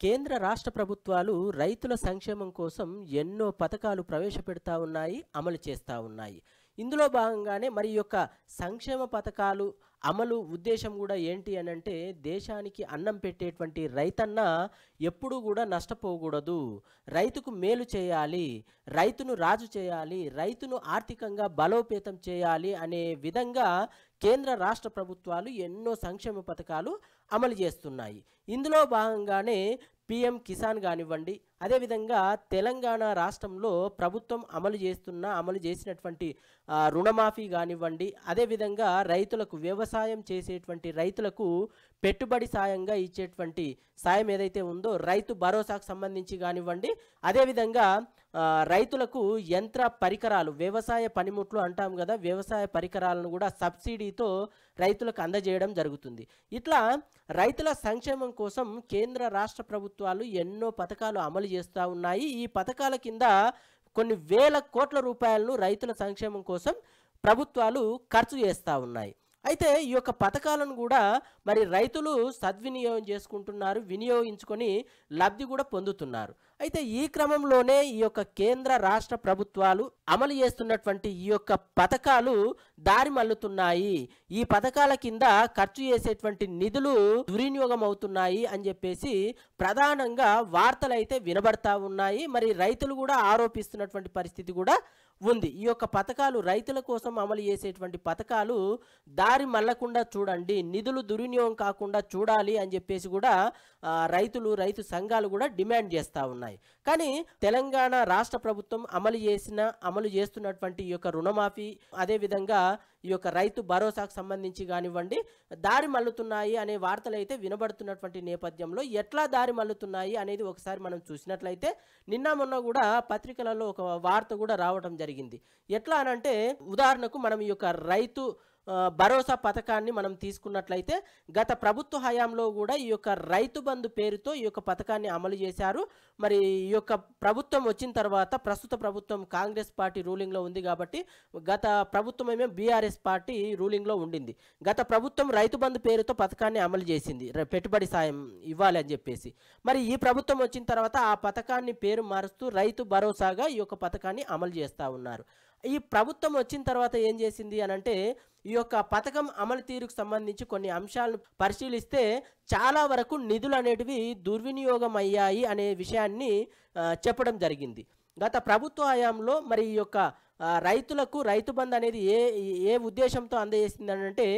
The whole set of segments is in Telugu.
కేంద్ర రాష్ట్ర ప్రభుత్వాలు రైతుల సంక్షేమం కోసం ఎన్నో పథకాలు ప్రవేశపెడతా ఉన్నాయి, అమలు చేస్తూ ఉన్నాయి. ఇందులో భాగంగానే మరి ఈ యొక్క సంక్షేమ పథకాలు అమలు ఉద్దేశం కూడా ఏంటి అనంటే దేశానికి అన్నం పెట్టేటువంటి రైతన్న ఎప్పుడూ కూడా నష్టపోకూడదు. రైతుకు మేలు చేయాలి, రైతును రాజు చేయాలి, రైతును ఆర్థికంగా బలోపేతం చేయాలి అనే విధంగా కేంద్ర రాష్ట్ర ప్రభుత్వాలు ఎన్నో సంక్షేమ పథకాలు అమలు చేస్తున్నాయి. ఇందులో భాగంగానే పీఎం కిసాన్ కానివ్వండి, అదేవిధంగా తెలంగాణ రాష్ట్రంలో ప్రభుత్వం అమలు చేసినటువంటి రుణమాఫీ కానివ్వండి, అదేవిధంగా రైతులకు వ్యవసాయం చేసేటువంటి రైతులకు పెట్టుబడి సాయంగా ఇచ్చేటువంటి సాయం ఏదైతే ఉందో రైతు భరోసాకు సంబంధించి కానివ్వండి, అదేవిధంగా రైతులకు యంత్ర పరికరాలు, వ్యవసాయ పనిముట్లు అంటాం కదా, వ్యవసాయ పరికరాలను కూడా సబ్సిడీతో రైతులకు అందజేయడం జరుగుతుంది. ఇట్లా రైతుల సంక్షేమం కోసం కేంద్ర రాష్ట్ర ప్రభుత్వాలు ఎన్నో పథకాలు అమలు చేస్తూ ఉన్నాయి. ఈ పథకాల కింద కొన్ని వేల కోట్ల రూపాయలను రైతుల సంక్షేమం కోసం ప్రభుత్వాలు ఖర్చు చేస్తూ ఉన్నాయి. అయితే ఈ యొక్క పథకాలను కూడా మరి రైతులు సద్వినియోగం చేసుకుంటున్నారు, వినియోగించుకొని లబ్ధి కూడా పొందుతున్నారు. అయితే ఈ క్రమంలోనే ఈ యొక్క కేంద్ర రాష్ట్ర ప్రభుత్వాలు అమలు చేస్తున్నటువంటి ఈ యొక్క పథకాలు దారి మల్లుతున్నాయి, ఈ పథకాల కింద ఖర్చు చేసేటువంటి నిధులు దుర్వినియోగం అవుతున్నాయి అని చెప్పేసి ప్రధానంగా వార్తలు అయితే వినబడతా ఉన్నాయి. మరి రైతులు కూడా ఆరోపిస్తున్నటువంటి పరిస్థితి కూడా ఉంది. ఈ యొక్క పథకాలు రైతుల కోసం అమలు చేసేటువంటి పథకాలు దారి మళ్ళకుండా చూడండి, నిధులు దుర్వినియోగం కాకుండా చూడాలి అని చెప్పేసి కూడా రైతు సంఘాలు కూడా డిమాండ్ చేస్తూ ఉన్నాయి. కానీ తెలంగాణ రాష్ట్ర ప్రభుత్వం అమలు చేస్తున్నటువంటి ఈ యొక్క రుణమాఫీ, అదేవిధంగా ఈ యొక్క రైతు భరోసాకు సంబంధించి కానివ్వండి దారి మల్లుతున్నాయి అనే వార్తలు అయితే వినబడుతున్నటువంటి నేపథ్యంలో ఎట్లా దారి మల్లుతున్నాయి అనేది ఒకసారి మనం చూసినట్లయితే నిన్న మొన్న కూడా పత్రికలలో ఒక వార్త కూడా రావడం జరిగింది. ఎట్లా అనంటే ఉదాహరణకు మనం ఈ యొక్క రైతు భరోసా పథకాన్ని మనం తీసుకున్నట్లయితే గత ప్రభుత్వ హయాంలో కూడా ఈ యొక్క రైతు బంధు పేరుతో ఈ యొక్క పథకాన్ని అమలు చేశారు. మరి ఈ యొక్క ప్రభుత్వం వచ్చిన తర్వాత ప్రస్తుత ప్రభుత్వం కాంగ్రెస్ పార్టీ రూలింగ్లో ఉంది కాబట్టి, గత ప్రభుత్వం ఏమో బీఆర్ఎస్ పార్టీ రూలింగ్లో ఉండింది. గత ప్రభుత్వం రైతు బంధు పేరుతో పథకాన్ని అమలు చేసింది, పెట్టుబడి సాయం ఇవ్వాలి అని చెప్పేసి. మరి ఈ ప్రభుత్వం వచ్చిన తర్వాత ఆ పథకాన్ని పేరు మారుస్తూ రైతు భరోసాగా ఈ యొక్క పథకాన్ని అమలు చేస్తూ ఉన్నారు. ఈ ప్రభుత్వం వచ్చిన తర్వాత ఏం చేసింది అనంటే ఈ యొక్క పథకం అమలు తీరుకు సంబంధించి కొన్ని అంశాలను పరిశీలిస్తే చాలా వరకు నిధులు అనేటివి దుర్వినియోగం అయ్యాయి అనే విషయాన్ని చెప్పడం జరిగింది. గత ప్రభుత్వ హయాంలో మరి ఈ యొక్క రైతులకు రైతు బంధు అనేది ఏ ఉద్దేశంతో అందజేసింది అంటే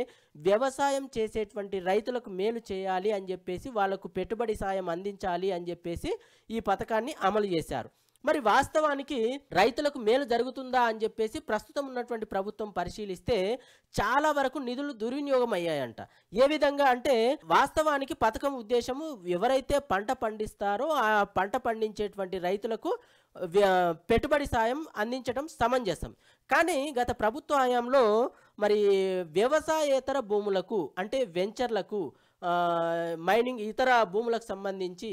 వ్యవసాయం చేసేటువంటి రైతులకు మేలు చేయాలి అని చెప్పేసి, వాళ్లకు పెట్టుబడి సాయం అందించాలి అని చెప్పేసి ఈ పథకాన్ని అమలు చేశారు. మరి వాస్తవానికి రైతులకు మేలు జరుగుతుందా అని చెప్పేసి ప్రస్తుతం ఉన్నటువంటి ప్రభుత్వం పరిశీలిస్తే చాలా వరకు నిధులు దుర్వినియోగం అయ్యాయంట. ఏ విధంగా అంటే వాస్తవానికి పథకం ఉద్దేశము ఎవరైతే పంట పండిస్తారో ఆ పంట పండించేటువంటి రైతులకు పెట్టుబడి సాయం అందించడం సమంజసం. కానీ గత ప్రభుత్వ హయాంలో మరి వ్యవసాయేతర భూములకు అంటే వెంచర్లకు, మైనింగ్ ఇతర భూములకు సంబంధించి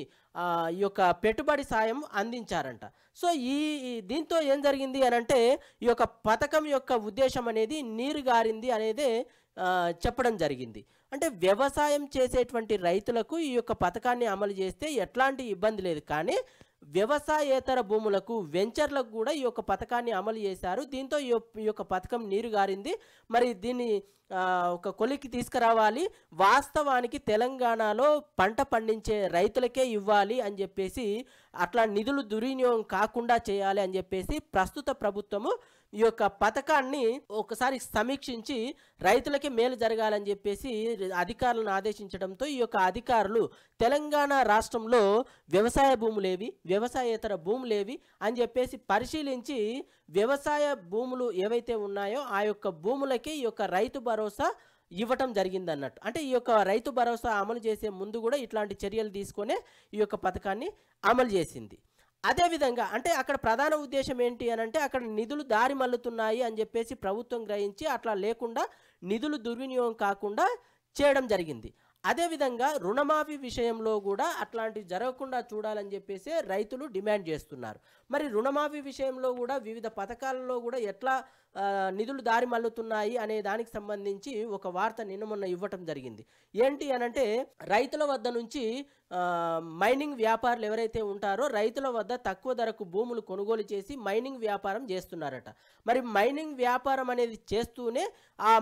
ఈ యొక్క పెట్టుబడి సాయం అందించారంట. సో దీంతో ఏం జరిగింది అనంటే ఈ యొక్క పథకం యొక్క ఉద్దేశం అనేది నీరు గారింది అనేదే చెప్పడం జరిగింది. అంటే వ్యవసాయం చేసేటువంటి రైతులకు ఈ యొక్క పథకాన్ని అమలు చేస్తే ఎట్లాంటి ఇబ్బంది లేదు, కానీ వ్యవసాయేతర భూములకు, వెంచర్లకు కూడా ఈ యొక్క పథకాన్ని అమలు చేశారు. దీంతో ఈ యొక్క పథకం నీరు గారింది. మరి దీన్ని ఒక కొలికి తీసుకురావాలి, వాస్తవానికి తెలంగాణలో పంట పండించే రైతులకే ఇవ్వాలి అని చెప్పేసి, అట్లా నిధులు దుర్వినియోగం కాకుండా చేయాలి అని చెప్పేసి ప్రస్తుత ప్రభుత్వము ఈ యొక్క పథకాన్ని ఒకసారి సమీక్షించి రైతులకి మేలు జరగాలని చెప్పేసి అధికారులను ఆదేశించడంతో ఈ యొక్క అధికారులు తెలంగాణ రాష్ట్రంలో వ్యవసాయ భూములేవి, వ్యవసాయేతర భూములేవి అని చెప్పేసి పరిశీలించి వ్యవసాయ భూములు ఏవైతే ఉన్నాయో ఆ యొక్క భూములకి ఈ యొక్క రైతు భరోసా ఇవ్వటం జరిగింది అన్నట్టు. అంటే ఈ యొక్క రైతు భరోసా అమలు చేసే ముందు కూడా ఇట్లాంటి చర్యలు తీసుకొనే ఈ యొక్క పథకాన్ని అమలు చేసింది. అదేవిధంగా అంటే అక్కడ ప్రధాన ఉద్దేశం ఏంటి అనంటే అక్కడ నిధులు దారి మల్లుతున్నాయి అని చెప్పేసి ప్రభుత్వం గ్రహించి అట్లా లేకుండా నిధులు దుర్వినియోగం కాకుండా చేయడం జరిగింది. అదేవిధంగా రుణమాఫీ విషయంలో కూడా అట్లాంటివి జరగకుండా చూడాలని చెప్పేసి రైతులు డిమాండ్ చేస్తున్నారు. మరి రుణమాఫీ విషయంలో కూడా వివిధ పథకాలలో కూడా ఎట్లా నిధులు దారి మళ్లుతున్నాయి అనే దానికి సంబంధించి ఒక వార్త నిన్న మొన్న ఇవ్వటం జరిగింది. ఏంటి అనంటే రైతుల వద్ద నుంచి మైనింగ్ వ్యాపారులు ఎవరైతే ఉంటారో రైతుల వద్ద తక్కువ ధరకు భూములు కొనుగోలు చేసి మైనింగ్ వ్యాపారం చేస్తున్నారట. మరి మైనింగ్ వ్యాపారం అనేది చేస్తూనే ఆ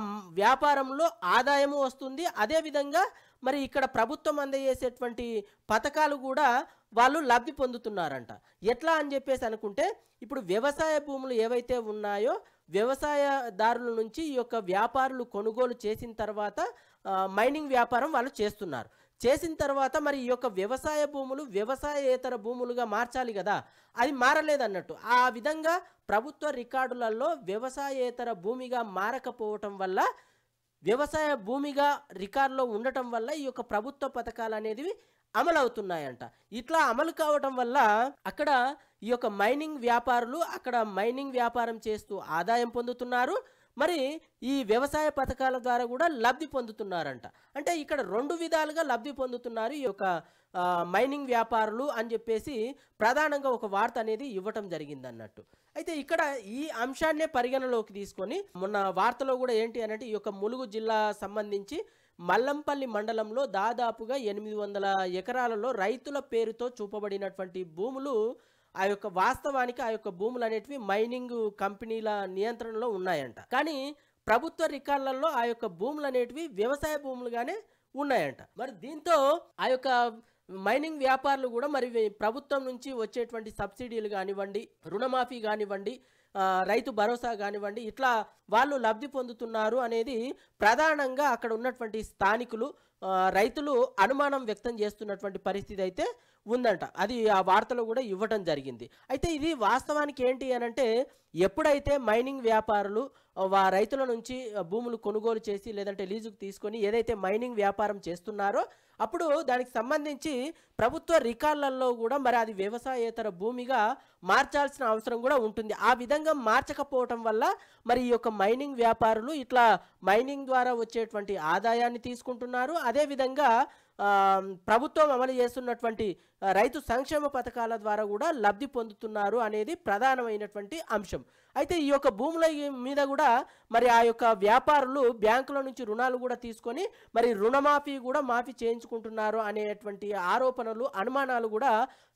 వ్యాపారంలో ఆదాయము వస్తుంది. అదేవిధంగా మరి ఇక్కడ ప్రభుత్వం అందజేసేటువంటి పథకాలు కూడా వాళ్ళు లబ్ధి పొందుతున్నారంట. ఎట్లా అని చెప్పేసి అనుకుంటే ఇప్పుడు వ్యవసాయ భూములు ఏవైతే ఉన్నాయో వ్యవసాయదారుల నుంచి ఈ యొక్క వ్యాపారులు కొనుగోలు చేసిన తర్వాత మైనింగ్ వ్యాపారం వాళ్ళు చేస్తున్నారు. చేసిన తర్వాత మరి ఈ యొక్క వ్యవసాయ భూములు వ్యవసాయేతర భూములుగా మార్చాలి కదా, అది మారలేదన్నట్టు. ఆ విధంగా ప్రభుత్వ రికార్డులలో వ్యవసాయేతర భూమిగా మారకపోవటం వల్ల వ్యవసాయ భూమిగా రికార్డులో ఉండటం వల్ల ఈ యొక్క ప్రభుత్వ పథకాలు అనేవి అమలు అవుతున్నాయంట. ఇట్లా అమలు కావటం వల్ల అక్కడ ఈ యొక్క మైనింగ్ వ్యాపారులు అక్కడ మైనింగ్ వ్యాపారం చేస్తూ ఆదాయం పొందుతున్నారు. మరి ఈ వ్యవసాయ పథకాల ద్వారా కూడా లబ్ధి పొందుతున్నారంట. అంటే ఇక్కడ రెండు విధాలుగా లబ్ధి పొందుతున్నారు ఈ యొక్క మైనింగ్ వ్యాపారులు అని చెప్పేసి ప్రధానంగా ఒక వార్త అనేది ఇవ్వటం జరిగింది అన్నట్టు. అయితే ఇక్కడ ఈ అంశాన్నే పరిగణలోకి తీసుకొని మొన్న వార్తలో కూడా ఏంటి అనంటే ఈ యొక్క ములుగు జిల్లా సంబంధించి మల్లంపల్లి మండలంలో దాదాపుగా 800 ఎకరాలలో రైతుల పేరుతో చూపబడినటువంటి భూములు ఆ యొక్క వాస్తవానికి ఆ యొక్క భూములు అనేటివి మైనింగ్ కంపెనీల నియంత్రణలో ఉన్నాయంట. కానీ ప్రభుత్వ రికార్డులలో ఆ యొక్క భూములు అనేటివి వ్యవసాయ భూములుగానే ఉన్నాయంట. మరి దీంతో ఆ యొక్క మైనింగ్ వ్యాపారులు కూడా మరి ప్రభుత్వం నుంచి వచ్చేటువంటి సబ్సిడీలు కానివ్వండి, రుణమాఫీ కానివ్వండి, రైతు భరోసా కానివ్వండి, ఇట్లా వాళ్ళు లబ్ధి పొందుతున్నారు అనేది ప్రధానంగా అక్కడ ఉన్నటువంటి స్థానికులు రైతులు అనుమానం వ్యక్తం చేస్తున్నటువంటి పరిస్థితి అయితే ఉందంట. అది ఆ వార్తలో కూడా ఇవ్వటం జరిగింది. అయితే ఇది వాస్తవానికి ఏంటి అనంటే ఎప్పుడైతే మైనింగ్ వ్యాపారులు రైతుల నుంచి భూములు కొనుగోలు చేసి లేదంటే లీజుకు తీసుకొని ఏదైతే మైనింగ్ వ్యాపారం చేస్తున్నారో అప్పుడు దానికి సంబంధించి ప్రభుత్వ రికార్డులలో కూడా మరి అది వ్యవసాయేతర భూమిగా మార్చాల్సిన అవసరం కూడా ఉంటుంది. ఆ విధంగా మార్చకపోవటం వల్ల మరి ఈ యొక్క మైనింగ్ వ్యాపారులు ఇట్లా మైనింగ్ ద్వారా వచ్చేటువంటి ఆదాయాన్ని తీసుకుంటున్నారు. అదేవిధంగా ప్రభుత్వం అమలు చేస్తున్నటువంటి రైతు సంక్షేమ పథకాల ద్వారా కూడా లబ్ధి పొందుతున్నారు అనేది ప్రధానమైనటువంటి అంశం. అయితే ఈ యొక్క భూముల మీద కూడా మరి ఆ యొక్క వ్యాపారులు బ్యాంకుల నుంచి రుణాలు కూడా తీసుకొని మరి రుణమాఫీ కూడా మాఫీ చేయించుకుంటున్నారు అనేటువంటి ఆరోపణలు, అనుమానాలు కూడా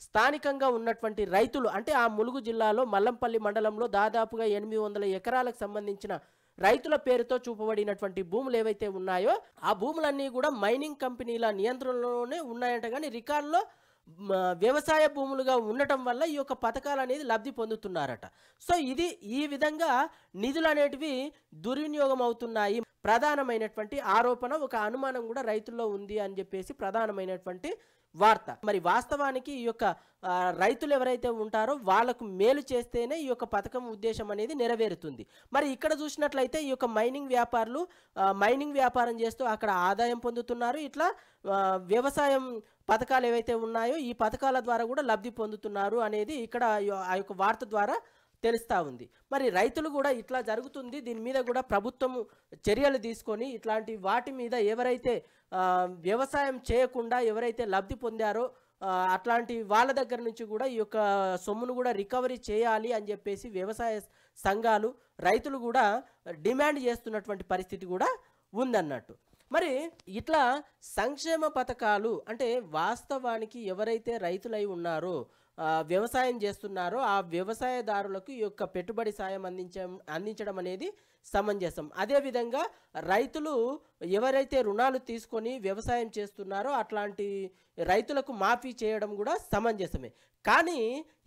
స్థానికంగా ఉన్నటువంటి రైతులు అంటే ఆ ములుగు జిల్లాలో మల్లంపల్లి మండలంలో దాదాపుగా 800 ఎకరాలకు సంబంధించిన రైతుల పేరుతో చూపబడినటువంటి భూములు ఏవైతే ఉన్నాయో ఆ భూములన్నీ కూడా మైనింగ్ కంపెనీల నియంత్రణలోనే ఉన్నాయంట. కానీ రికార్డులో వ్యవసాయ భూములుగా ఉండటం వల్ల ఈ యొక్క పథకాలు అనేది లబ్ధి పొందుతున్నారట. సో ఇది ఈ విధంగా నిధులు అనేటివి దుర్వినియోగం అవుతున్నాయి. ప్రధానమైనటువంటి ఆరోపణ, ఒక అనుమానం కూడా రైతుల్లో ఉంది అని చెప్పేసి ప్రధానమైనటువంటి వార్త. మరి వాస్తవానికి ఈ యొక్క రైతులు ఎవరైతే ఉంటారో వాళ్ళకు మేలు చేస్తేనే ఈ యొక్క పథకం ఉద్దేశం అనేది నెరవేరుతుంది. మరి ఇక్కడ చూసినట్లయితే ఈ యొక్క మైనింగ్ వ్యాపారులు మైనింగ్ వ్యాపారం చేస్తూ అక్కడ ఆదాయం పొందుతున్నారు. ఇట్లా వ్యవసాయం పథకాలు ఏవైతే ఉన్నాయో ఈ పథకాల ద్వారా కూడా లబ్ధి పొందుతున్నారు అనేది ఇక్కడ ఆ యొక్క వార్త ద్వారా తెలుస్తూ ఉంది. మరి రైతులు కూడా ఇట్లా జరుగుతుంది, దీని మీద కూడా ప్రభుత్వం చర్యలు తీసుకొని ఇట్లాంటి వాటి మీద ఎవరైతే వ్యవసాయం చేయకుండా ఎవరైతే లబ్ధి పొందారో అట్లాంటి వాళ్ళ దగ్గర నుంచి కూడా ఈ యొక్క సొమ్మును కూడా రికవరీ చేయాలి అని చెప్పేసి వ్యవసాయ సంఘాలు, రైతులు కూడా డిమాండ్ చేస్తున్నటువంటి పరిస్థితి కూడా ఉందన్నట్టు. మరి ఇట్లా సంక్షేమ పథకాలు అంటే వాస్తవానికి ఎవరైతే రైతులై ఉన్నారో వ్యవసాయం చేస్తున్నారో ఆ వ్యవసాయదారులకు ఈ యొక్క పెట్టుబడి సాయం అందించడం అనేది సమంజసం. అదేవిధంగా రైతులు ఎవరైతే రుణాలు తీసుకొని వ్యవసాయం చేస్తున్నారో అట్లాంటి రైతులకు మాఫీ చేయడం కూడా సమంజసమే. కానీ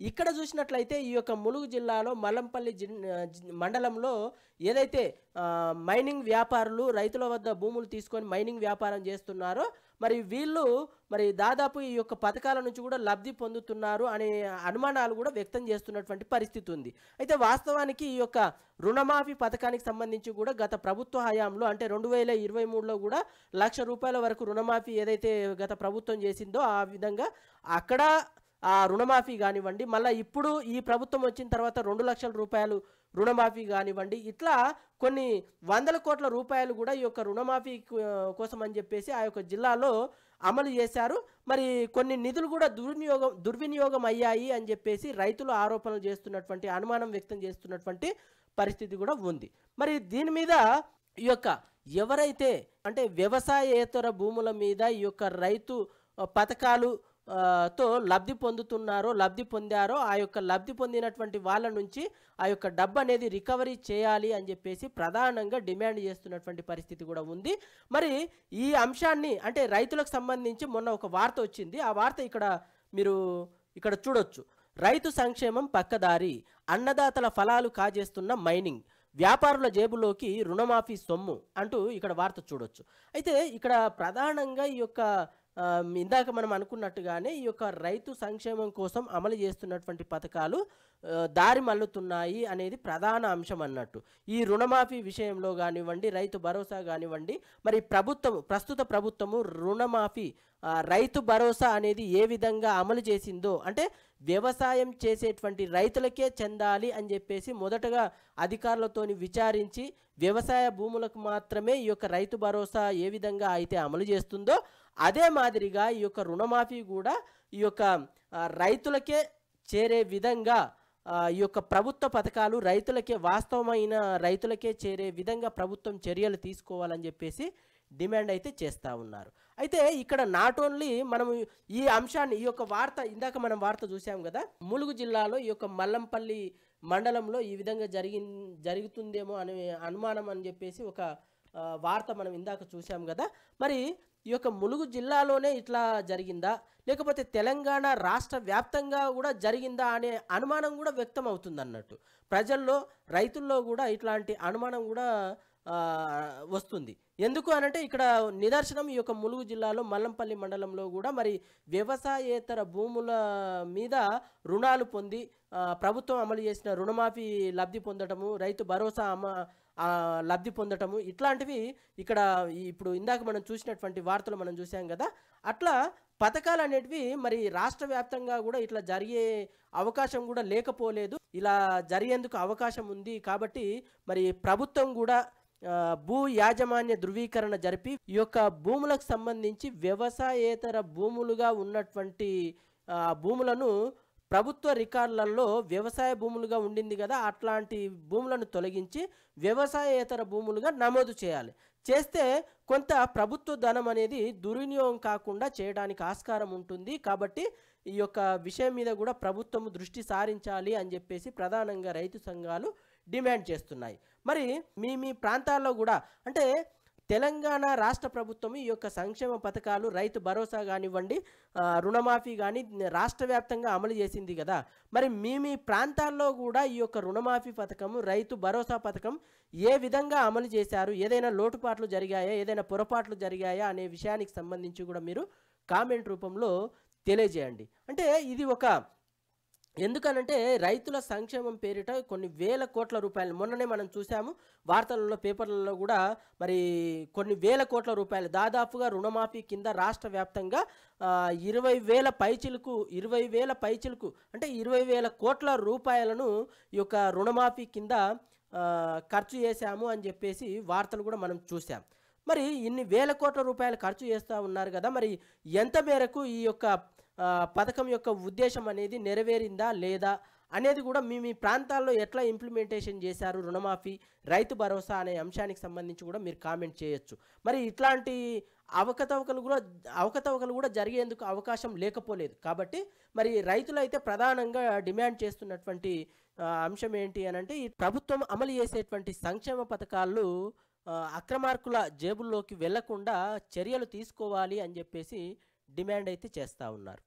ఇక్కడ చూసినట్లయితే ఈ యొక్క ములుగు జిల్లాలో మల్లంపల్లి మండలంలో ఏదైతే మైనింగ్ వ్యాపారులు రైతుల వద్ద భూములు తీసుకొని మైనింగ్ వ్యాపారం చేస్తున్నారో మరి వీళ్ళు మరి దాదాపు ఈ యొక్క పథకాల నుంచి కూడా లబ్ధి పొందుతున్నారు అనే అనుమానాలు కూడా వ్యక్తం చేస్తున్నటువంటి పరిస్థితి ఉంది. అయితే వాస్తవానికి ఈ యొక్క రుణమాఫీ పథకానికి సంబంధించి కూడా గత ప్రభుత్వ హయాంలో అంటే 2023లో కూడా ₹1,00,000 వరకు రుణమాఫీ ఏదైతే గత ప్రభుత్వం చేసిందో ఆ విధంగా అక్కడ ఆ రుణమాఫీ కానివ్వండి, మళ్ళీ ఇప్పుడు ఈ ప్రభుత్వం వచ్చిన తర్వాత ₹2,00,000 రుణమాఫీ కానివ్వండి, ఇట్లా కొన్ని వందల కోట్ల రూపాయలు కూడా ఈ యొక్క రుణమాఫీ కోసం అని చెప్పేసి ఆ యొక్క జిల్లాలో అమలు చేశారు. మరి కొన్ని నిధులు కూడా దుర్వినియోగం అయ్యాయి అని చెప్పేసి రైతులు ఆరోపణలు చేస్తున్నటువంటి, అనుమానం వ్యక్తం చేస్తున్నటువంటి పరిస్థితి కూడా ఉంది. మరి దీని మీద ఈ యొక్క ఎవరైతే అంటే వ్యవసాయేతర భూముల మీద ఈ యొక్క రైతు పథకాలు తో లబ్ధి పొందుతున్నారో లబ్ధి పొందారో ఆ యొక్క లబ్ధి పొందినటువంటి వాళ్ళ నుంచి ఆ యొక్క డబ్బు అనేది రికవరీ చేయాలి అని చెప్పేసి ప్రధానంగా డిమాండ్ చేస్తున్నటువంటి పరిస్థితి కూడా ఉంది. మరి ఈ అంశాన్ని అంటే రైతులకు సంబంధించి మొన్న ఒక వార్త వచ్చింది. ఆ వార్త మీరు ఇక్కడ చూడొచ్చు. రైతు సంక్షేమం పక్కదారి, అన్నదాతల ఫలాలు కాజేస్తున్న మైనింగ్, వ్యాపారుల జేబులోకి రుణమాఫీ సొమ్ము అంటూ ఇక్కడ వార్త చూడొచ్చు. అయితే ఇక్కడ ప్రధానంగా ఈ యొక్క ఇందాక మనం అనుకున్నట్టుగానే ఈ యొక్క రైతు సంక్షేమం కోసం అమలు చేస్తున్నటువంటి పథకాలు దారి మల్లుతున్నాయి అనేది ప్రధాన అంశం అన్నట్టు. ఈ రుణమాఫీ విషయంలో కానివ్వండి, రైతు భరోసా కానివ్వండి, మరి ప్రస్తుత ప్రభుత్వము రుణమాఫీ రైతు భరోసా అనేది ఏ విధంగా అమలు చేసిందో అంటే వ్యవసాయం చేసేటువంటి రైతులకే చెందాలి అని చెప్పేసి మొదటగా అధికారులతోని విచారించి వ్యవసాయ భూములకు మాత్రమే ఈ యొక్క రైతు భరోసా ఏ విధంగా అయితే అమలు చేస్తుందో అదే మాదిరిగా ఈ యొక్క రుణమాఫీ కూడా ఈ యొక్క రైతులకే చేరే విధంగా ఈ యొక్క ప్రభుత్వ పథకాలు వాస్తవమైన రైతులకే చేరే విధంగా ప్రభుత్వం చర్యలు తీసుకోవాలని చెప్పేసి డిమాండ్ అయితే చేస్తూ ఉన్నారు. అయితే ఇక్కడ నాట్ ఓన్లీ మనము ఈ అంశాన్ని ఈ యొక్క వార్త ఇందాక మనం వార్త చూసాం కదా, ములుగు జిల్లాలో ఈ యొక్క మల్లంపల్లి మండలంలో ఈ విధంగా జరుగుతుందేమో అనే అనుమానం అని చెప్పేసి ఒక వార్త మనం ఇందాక చూసాం కదా. మరి ఈ యొక్క ములుగు జిల్లాలోనే ఇట్లా జరిగిందా లేకపోతే తెలంగాణ రాష్ట్ర వ్యాప్తంగా కూడా జరిగిందా అనే అనుమానం కూడా వ్యక్తం అవుతుంది అన్నట్టు. ప్రజల్లో రైతుల్లో కూడా ఇట్లాంటి అనుమానం కూడా వస్తుంది. ఎందుకు అనంటే ఇక్కడ నిదర్శనం ఈ యొక్క ములుగు జిల్లాలో మల్లంపల్లి మండలంలో కూడా మరి వ్యవసాయేతర భూముల మీద రుణాలు పొంది ప్రభుత్వం అమలు చేసిన రుణమాఫీ లబ్ధి పొందటము, రైతు భరోసా లబ్ధి పొందటము ఇట్లాంటివి ఇక్కడ ఇప్పుడు ఇందాక మనం చూసినటువంటి వార్తలు మనం చూసాం కదా. అట్లా పథకాలు అనేటివి మరి రాష్ట్ర వ్యాప్తంగా కూడా ఇట్లా జరిగే అవకాశం కూడా లేకపోలేదు. ఇలా జరిగేందుకు అవకాశం ఉంది కాబట్టి మరి ప్రభుత్వం కూడా భూ యాజమాన్య ధృవీకరణ జరిపి ఈ యొక్క భూములకు సంబంధించి వ్యవసాయేతర భూములుగా ఉన్నటువంటి భూములను ప్రభుత్వ రికార్డులలో వ్యవసాయ భూములుగా ఉండింది కదా, అట్లాంటి భూములను తొలగించి వ్యవసాయేతర భూములుగా నమోదు చేయాలి. చేస్తే కొంత ప్రభుత్వ ధనం అనేది దుర్వినియోగం కాకుండా చేయడానికి ఆస్కారం ఉంటుంది. కాబట్టి ఈ యొక్క విషయం మీద కూడా ప్రభుత్వం దృష్టి సారించాలి అని చెప్పేసి ప్రధానంగా రైతు సంఘాలు డిమాండ్ చేస్తున్నాయి. మరి మీ ప్రాంతాల్లో కూడా అంటే తెలంగాణ రాష్ట్ర ప్రభుత్వం ఈ యొక్క సంక్షేమ పథకాలు రైతు భరోసా కానివ్వండి, రుణమాఫీ కానీ రాష్ట్ర వ్యాప్తంగా అమలు చేసింది కదా. మరి మీ ప్రాంతాల్లో కూడా ఈ యొక్క రుణమాఫీ పథకం, రైతు భరోసా పథకం ఏ విధంగా అమలు చేశారు, ఏదైనా లోటుపాట్లు జరిగాయా, ఏదైనా పొరపాట్లు జరిగాయా అనే విషయానికి సంబంధించి కూడా మీరు కామెంట్ రూపంలో తెలియజేయండి. అంటే ఇది ఒక ఎందుకనంటే రైతుల సంక్షేమం పేరిట కొన్ని వేల కోట్ల రూపాయలు మొన్ననే మనం చూసాము వార్తలలో, పేపర్లలో కూడా మరి కొన్ని వేల కోట్ల రూపాయలు దాదాపుగా రుణమాఫీ కింద రాష్ట్ర వ్యాప్తంగా 20,000 పైచిలుకు అంటే 20,000 కోట్ల రూపాయలను ఈ యొక్క రుణమాఫీ కింద ఖర్చు చేశాము అని చెప్పేసి వార్తలు కూడా మనం చూసాం. మరి ఇన్ని వేల కోట్ల రూపాయలు ఖర్చు చేస్తూ ఉన్నారు కదా, మరి ఎంత మేరకు ఈ యొక్క పథకం యొక్క ఉద్దేశం అనేది నెరవేరిందా లేదా అనేది కూడా మీ ప్రాంతాల్లో ఎట్లా ఇంప్లిమెంటేషన్ చేశారు రుణమాఫీ, రైతు భరోసా అనే అంశానికి సంబంధించి కూడా మీరు కామెంట్ చేయొచ్చు. మరి ఇట్లాంటి అవకతవకలు కూడా జరిగేందుకు అవకాశం లేకపోలేదు. కాబట్టి మరి రైతులు అయితే ప్రధానంగా డిమాండ్ చేస్తున్నటువంటి అంశం ఏంటి అనంటే ఈ ప్రభుత్వం అమలు చేసేటువంటి సంక్షేమ పథకాలు అక్రమార్కుల జేబుల్లోకి వెళ్లకుండా చర్యలు తీసుకోవాలి అని చెప్పేసి డిమాండ్ అయితే చేస్తూ ఉన్నారు.